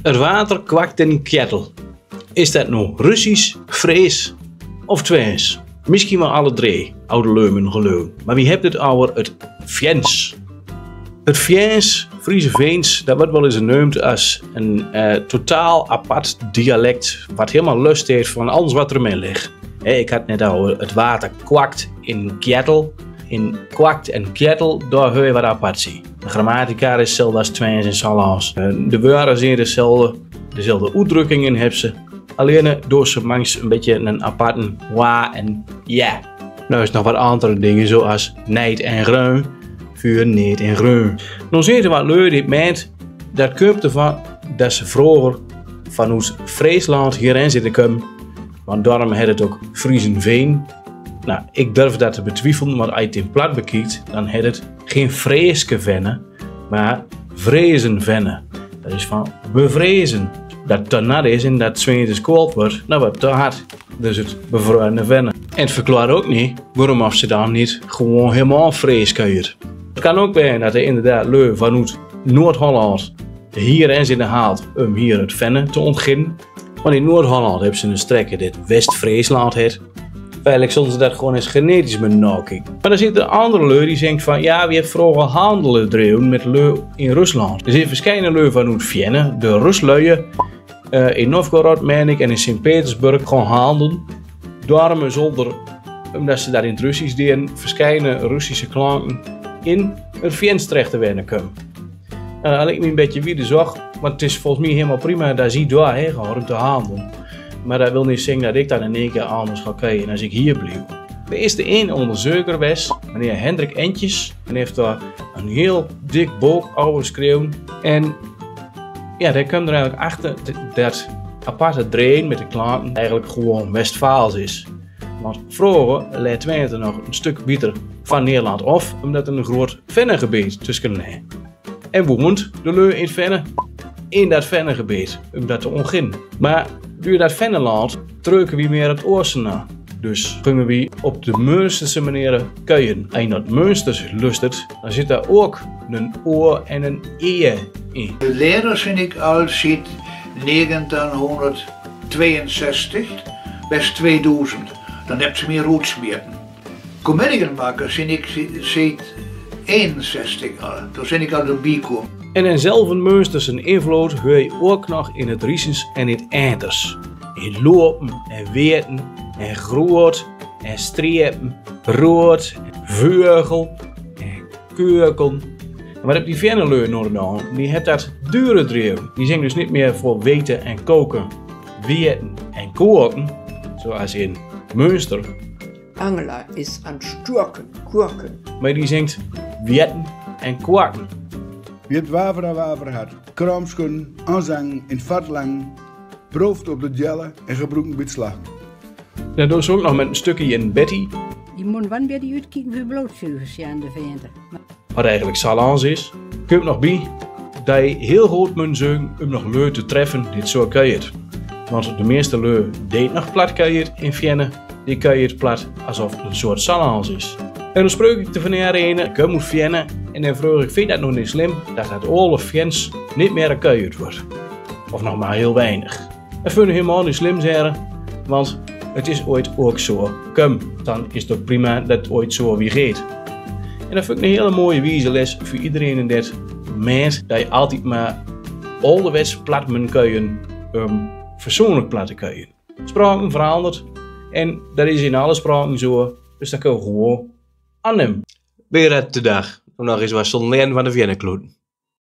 Het water kwakt in een ketel. Is dat nou Russisch, Fries of Twents? Misschien wel alle drie, oude leumen geloven. Maar wie hebt het over het Fjens? Het Fjens, Friese Veens, dat wordt wel eens genoemd als een totaal apart dialect. Wat helemaal lust heeft van alles wat ermee ligt. Ik had net al, het water kwakt in een ketel. In kwakt en ketel, daar hoor je wat apart zien. De grammatica is hetzelfde als Twents en Sallands. De woorden zijn dezelfde uitdrukkingen hebben ze. Alleen door ze mangs een beetje een aparte wa en ja. Nou is nog wat andere dingen zoals nijd en groen. Vuur, niet en groen. Nou zitten wat leuk dit meent. Dat komt ervan dat ze vroeger vanuit Friesland hierin zitten komen. Want daarom heet het ook Friesenveen. Nou, ik durf dat te betwijfelen, want als je het in plat bekijkt, dan heet het geen Freeske vennen, maar vrezenvennen. Dat is van bevrezen. Dat te nat is en dat zwinters koud wordt, dan wordt het te hard. Dus het bevroren vennen. En het verklaart ook niet waarom of ze dan niet gewoon helemaal vrees kuiert. Het kan ook zijn dat er inderdaad lui vanuit Noord-Holland hierin zitten haalt om hier het vennen te ontginnen. Want in Noord-Holland hebben ze een strekken dit West-Friesland heet. Eigenlijk zullen ze dat gewoon eens genetisch moeten nakijken. Maar dan zit er een andere lui die denkt van ja, wie heeft vroeger handelen gedreven met lui in Rusland. Er zitten verschillende lui vanuit Vienne, de Rusluien. In Novgorod, meen ik, en in Sint-Petersburg gewoon handelen. Daarom omdat ze daar in het Russisch deden, verschillende Russische klanken in het Viens terecht te werden komen. Dat lijkt me een beetje wie de zag, want het is volgens mij helemaal prima dat ze daarheen gaan om te handelen. Maar dat wil niet zeggen dat ik dan in één keer anders ga kijken als ik hier blijf. Er is de een onderzoeker geweest, meneer Hendrik Entjes. En heeft daar een heel dik boek over geschreven. En ja, daar komt er eigenlijk achter dat aparte drain met de klanken eigenlijk gewoon Westfaals is. Want vroeger leed Twente nog een stuk beter van Nederland af, omdat er een groot vennengebied tussen ligt. En woont de lui in Venne in dat vennengebied, om dat te ontginnen. Maar door dat Venneland drukken we meer het oosten naar. Dus gingen we op de Münsterse manier kuien. En dat Münsters lustert, dan zit daar ook een oor en een eer in. De leiders vind ik al sinds 1962 bis 2000. Dan heb ze meer roetsmeten. Comedianmakers vind ik sinds 61 al. Toen ben ik al erbij gekomen. En eenzelfde Münsterse invloed hoor je ook nog in het Riesens en in het Einders. In lopen en weten en groot en strepen, rood, vugel en keurken. En wat heb die Venneleu nog gedaan? Die heeft dat dure dreven. Die zijn dus niet meer voor weten en koken, weten en koken, zoals in Münster. Angela is aan sturken, kurken. Maar die zingt weten en kwakken. Wie het waver had, kraamschoen, aanzang in vatlang, prooft op de jelle en gebroken bij het slagen. Dat doen ze ook nog met een stukje in Betty. Die moet wel bij die uitkijken voor blootzuigers aan de venter. Wat eigenlijk Salans is. Komt nog bij dat je heel goed moet zoeken om nog lui te treffen dit zo kuiert. Want de meeste lui deed nog plat kuiert in Vienne, die kuiert plat alsof het een soort Salans is. En dan spreek ik te van ene, ik moet Vienne en dan vroeg ik, vind dat nog niet slim dat het alle Viens niet meer kuiert wordt. Of nog maar heel weinig. Dat vind ik helemaal niet slim zeggen, want het is ooit ook zo. Kom, dan is het ook prima dat het ooit zo weer gaat. En dat vind ik een hele mooie wijze voor iedereen in dit mens, dat je altijd maar ouderwets plat moet kuien, persoonlijk plat te kuien. Spraken verandert en dat is in alle spraken zo, dus dat kun je gewoon aannemen. Weer uit de dag, om nog eens wat zo'n leren van de Viennekloten.